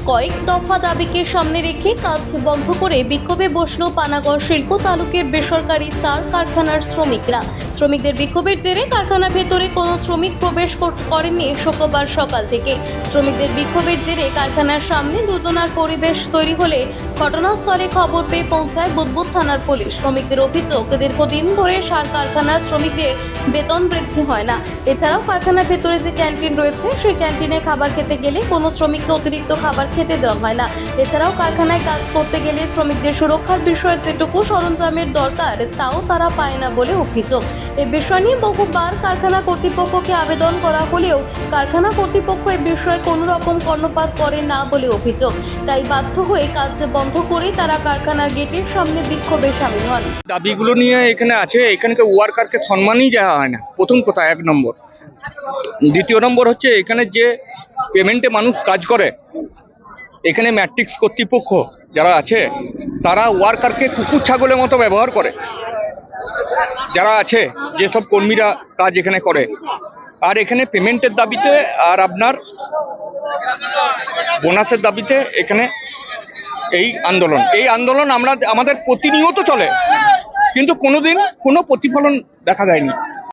কয়েক দফা দাবিকে সামনে রেখে কাজ বন্ধ করে বিক্ষোভে বসল পানাগড় শিল্প তালুকের বেসরকারি সার কারখানার শ্রমিকরা। শ্রমিকদের বিক্ষোভের জেরে কারখানার ভেতরে কোনো শ্রমিক প্রবেশ করেননি শুক্রবার সকাল থেকে। শ্রমিকদের বিক্ষোভের জেরে কারখানার সামনে দুজনার পরিবেশ তৈরি হলে ঘটনাস্থলে খবর পেয়ে পৌঁছায় বুদবুদ থানার পুলিশ। শ্রমিকদের অভিযোগ, দীর্ঘদিন ধরে সার কারখানার শ্রমিকদের বেতন বৃদ্ধি হয় না। এছাড়াও কারখানার ভেতরে যে ক্যান্টিন রয়েছে সেই ক্যান্টিনে খাবার খেতে গেলে কোনো শ্রমিককে অতিরিক্ত খাবার খেতে দেওয়া হয় না। এছাড়াও কারখানায় কাজ করতে গেলে শ্রমিকদের সুরক্ষার বিষয়ে যেটুকু সরঞ্জামের দরকার তাও তারা পায় না বলে অভিযোগ। এ বিষয় নিয়ে বহুবার কারখানা কর্তৃপক্ষকে আবেদন করা হলেও কারখানা কর্তৃপক্ষ এ বিষয়ে কোনো রকম কর্ণপাত করে না বলে অভিযোগ। তাই বাধ্য হয়ে কাজ বন্ধ করে তারা কারখানার গেটের সামনে বিক্ষোভে সামিল হন। দাবিগুলো নিয়ে এখানে আছে, এখানকার ওয়ার্কারকে সম্মানই দেওয়া হয় না, প্রথম কথা, এক নম্বর। দ্বিতীয় নম্বর হচ্ছে এখানে যে পেমেন্টে মানুষ কাজ করে, এখানে ম্যাট্রিক্স কর্তৃপক্ষ যারা আছে তারা ওয়ার্কারকে কুকুর ছাগলের মতো ব্যবহার করে, যারা আছে যেসব কর্মীরা কাজ এখানে করে। আর এখানে পেমেন্টের দাবিতে আর আপনার বোনাসের দাবিতে এখানে এই আন্দোলন আমাদের প্রতিনিয়ত চলে, কিন্তু কোনোদিন কোনো প্রতিফলন দেখা যায়নি।